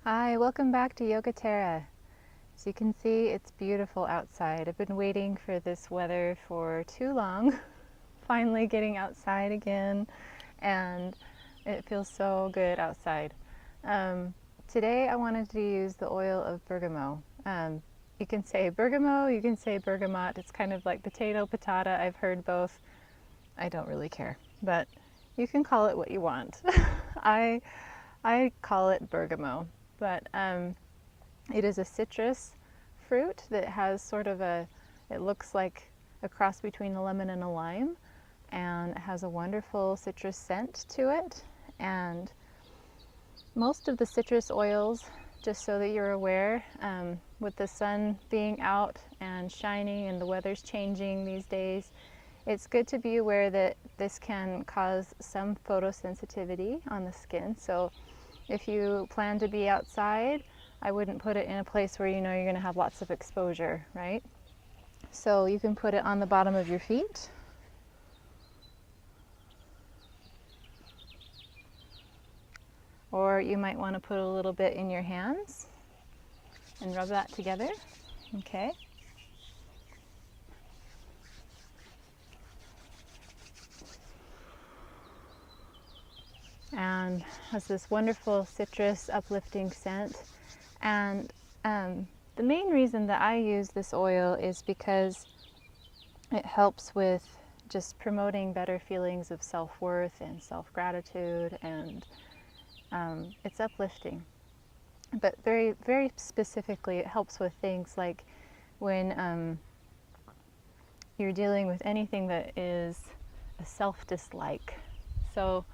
Hi, welcome back to Yoga Terra. As you can see, it's beautiful outside. I've been waiting for this weather for too long. Finally getting outside again, and it feels so good outside. Today I wanted to use the oil of bergamot. You can say bergamot, you can say bergamot. It's kind of like potato, patata. I've heard both. I don't really care, but you can call it what you want. I call it bergamot, but it is a citrus fruit that has sort of it looks like a cross between a lemon and a lime, and it has a wonderful citrus scent to it. And most of the citrus oils, just so that you're aware, with the sun being out and shining and the weather's changing these days, it's good to be aware that this can cause some photosensitivity on the skin. So if you plan to be outside, I wouldn't put it in a place where you know you're going to have lots of exposure, right? So you can put it on the bottom of your feet. Or you might want to put a little bit in your hands and rub that together, okay? And has this wonderful citrus uplifting scent. And the main reason that I use this oil is because it helps with just promoting better feelings of self-worth and self-gratitude, and it's uplifting. But very, very specifically, it helps with things like when you're dealing with anything that is a self-dislike. So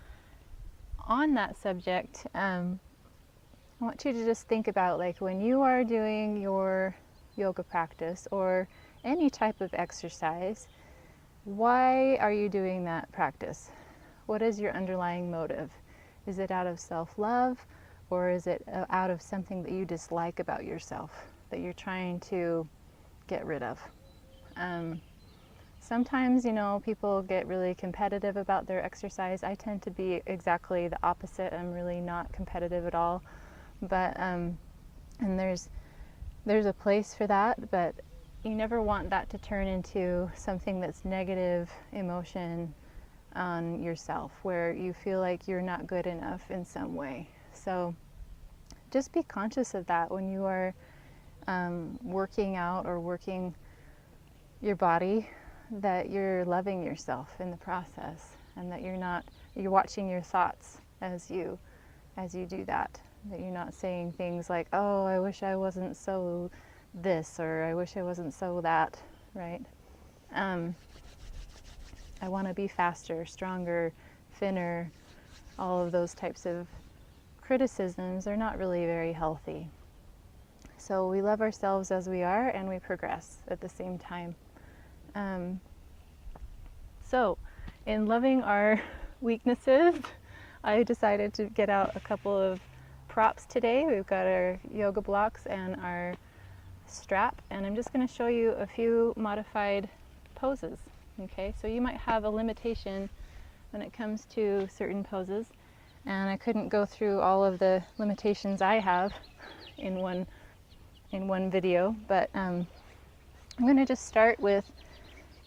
on that subject, I want you to just think about, like, when you are doing your yoga practice or any type of exercise, why are you doing that practice? What is your underlying motive? Is it out of self-love, or is it out of something that you dislike about yourself that you're trying to get rid of? Sometimes, you know, people get really competitive about their exercise. I tend to be exactly the opposite. I'm really not competitive at all. But and there's a place for that, but you never want that to turn into something that's negative emotion on yourself, where you feel like you're not good enough in some way. So just be conscious of that when you are working out or working your body, that you're loving yourself in the process, and that you're watching your thoughts as you do that. That you're not saying things like, oh, I wish I wasn't so this, or I wish I wasn't so that, right? I want to be faster, stronger, thinner. All of those types of criticisms are not really very healthy. So we love ourselves as we are, and we progress at the same time. So in loving our weaknesses, I decided to get out a couple of props today. We've got our yoga blocks and our strap, and I'm just going to show you a few modified poses. Okay, so you might have a limitation when it comes to certain poses, and I couldn't go through all of the limitations I have in one video, but I'm going to just start with,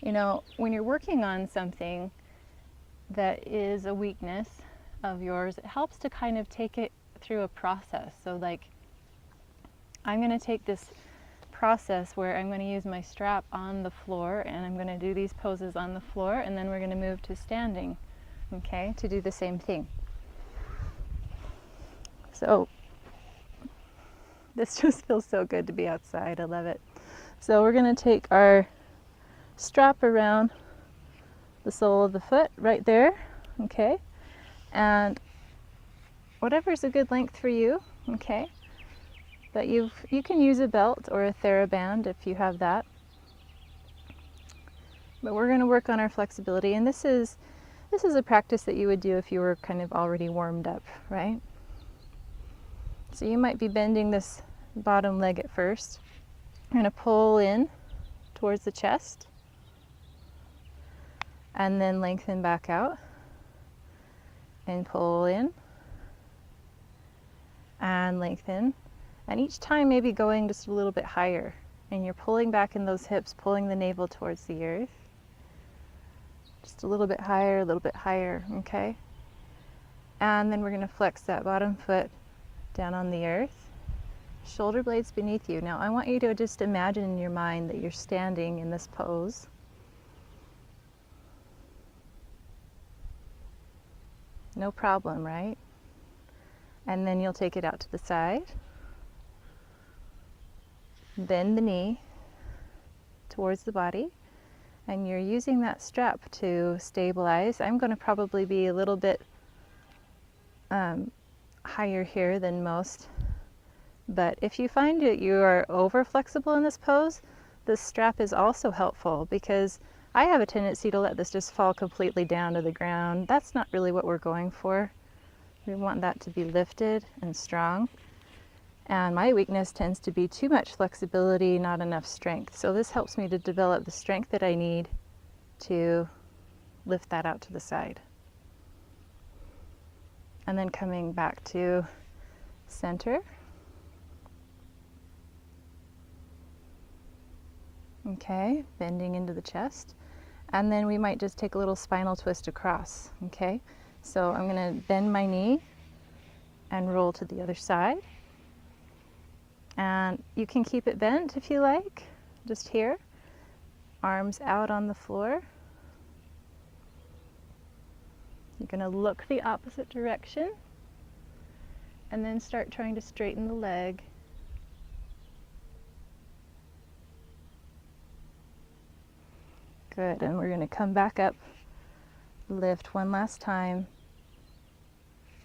you know, when you're working on something that is a weakness of yours, it helps to kind of take it through a process. So like, I'm going to take this process where I'm going to use my strap on the floor, and I'm going to do these poses on the floor, and then we're going to move to standing, okay, to do the same thing. So this just feels so good to be outside. I love it. So we're going to take our strap around the sole of the foot right there, okay, and whatever's a good length for you, okay, but you can use a belt or a TheraBand if you have that. But we're going to work on our flexibility, and this is a practice that you would do if you were kind of already warmed up, right? So you might be bending this bottom leg at first. You're going to pull in towards the chest, and then lengthen back out, and pull in, and lengthen. And each time maybe going just a little bit higher. And you're pulling back in those hips, pulling the navel towards the earth. Just a little bit higher, okay? And then we're going to flex that bottom foot down on the earth. Shoulder blades beneath you. Now I want you to just imagine in your mind that you're standing in this pose. No problem, right? And then you'll take it out to the side. Bend the knee towards the body. And you're using that strap to stabilize. I'm going to probably be a little bit higher here than most. But if you find that you are over flexible in this pose, this strap is also helpful, because I have a tendency to let this just fall completely down to the ground. That's not really what we're going for. We want that to be lifted and strong. And my weakness tends to be too much flexibility, not enough strength. So this helps me to develop the strength that I need to lift that out to the side. And then coming back to center. Okay, bending into the chest. And then we might just take a little spinal twist across, okay? So I'm going to bend my knee and roll to the other side. And you can keep it bent if you like, just here. Arms out on the floor. You're going to look the opposite direction and then start trying to straighten the leg. Good, and we're going to come back up, lift one last time,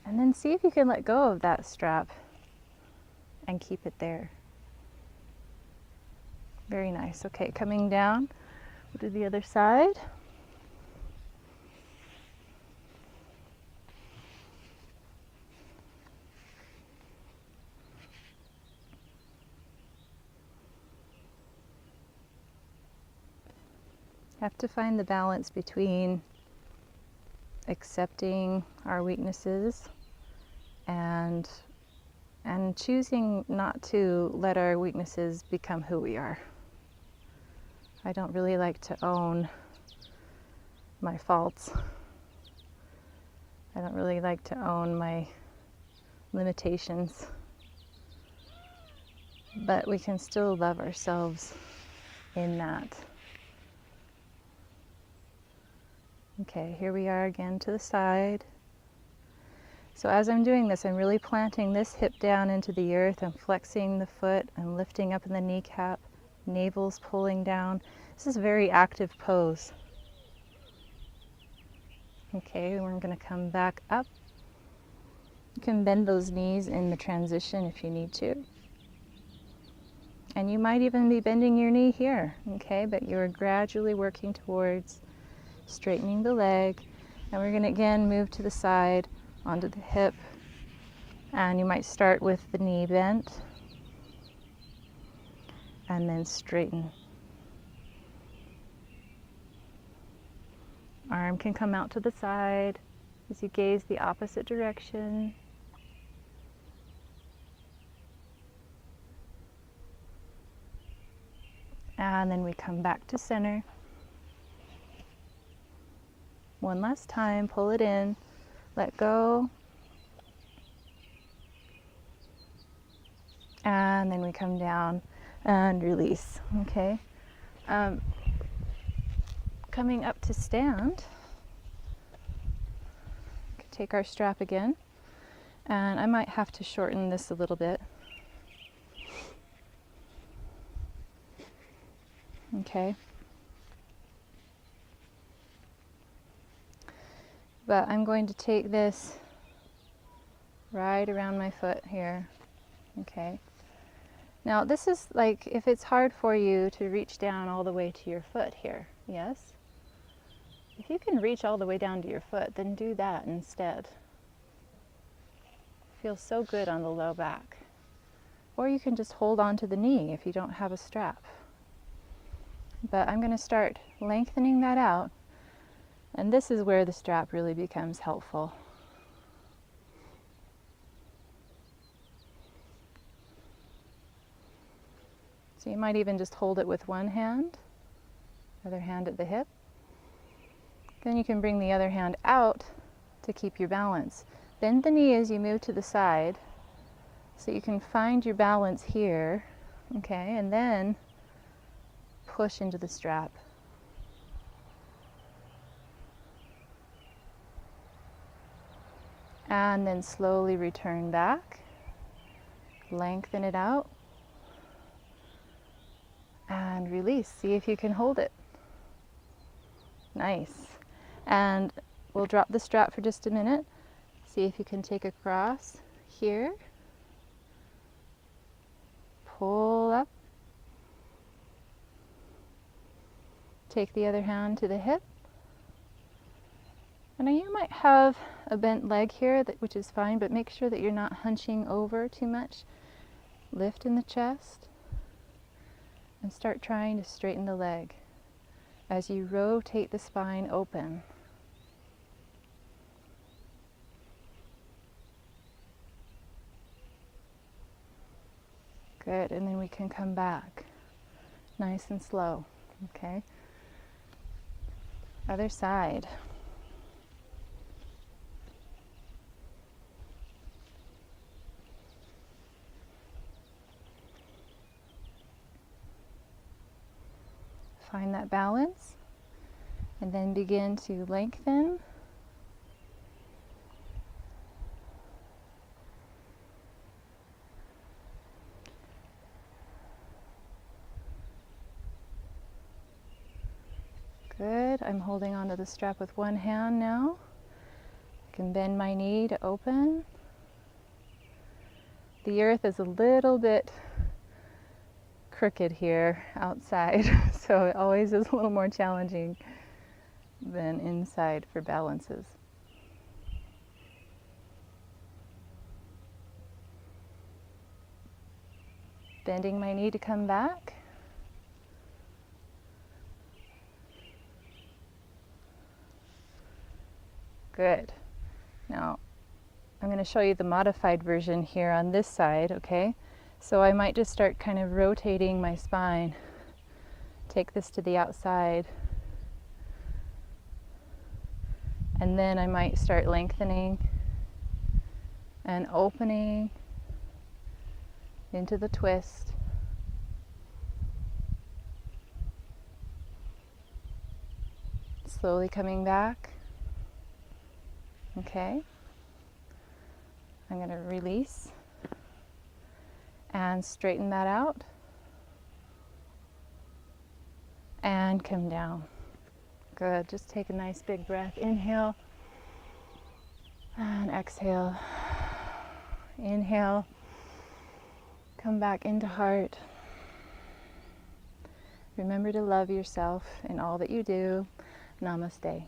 and then see if you can let go of that strap and keep it there. Very nice. Okay, coming down, we'll do the other side. Have to find the balance between accepting our weaknesses and choosing not to let our weaknesses become who we are. I don't really like to own my faults. I don't really like to own my limitations. But we can still love ourselves in that. Okay, here we are again to the side. So as I'm doing this, I'm really planting this hip down into the earth. I'm flexing the foot. I'm lifting up in the kneecap. Navel's pulling down. This is a very active pose. Okay, we're going to come back up. You can bend those knees in the transition if you need to. And you might even be bending your knee here, okay? But you're gradually working towards straightening the leg. And we're going to again move to the side, onto the hip. And you might start with the knee bent and then straighten. Arm can come out to the side as you gaze the opposite direction. And then we come back to center. One last time, pull it in, let go. And then we come down and release, okay? Coming up to stand, take our strap again, and I might have to shorten this a little bit. Okay. But I'm going to take this right around my foot here, okay? Now this is like, if it's hard for you to reach down all the way to your foot here, yes? If you can reach all the way down to your foot, then do that instead. Feels so good on the low back. Or you can just hold on to the knee if you don't have a strap. But I'm going to start lengthening that out. And this is where the strap really becomes helpful. So you might even just hold it with one hand, other hand at the hip. Then you can bring the other hand out to keep your balance. Bend the knee as you move to the side so you can find your balance here, okay, and then push into the strap. And then slowly return back, lengthen it out, and release. See if you can hold it. Nice. And we'll drop the strap for just a minute. See if you can take across here. Pull up. Take the other hand to the hip. And now you might have a bent leg here, which is fine, but make sure that you're not hunching over too much. Lift in the chest and start trying to straighten the leg as you rotate the spine open. Good, and then we can come back nice and slow, okay? Other side. Find that balance and then begin to lengthen. Good. I'm holding onto the strap with one hand now. I can bend my knee to open. The earth is a little bit crooked here outside, so it always is a little more challenging than inside for balances. Bending my knee to come back. Good. Now I'm going to show you the modified version here on this side, okay? So I might just start kind of rotating my spine. Take this to the outside. And then I might start lengthening and opening into the twist. Slowly coming back. Okay. I'm going to release and straighten that out and come down. Good. Just take a nice big breath. Inhale and exhale. Inhale. Come back into heart. Remember to love yourself in all that you do. Namaste.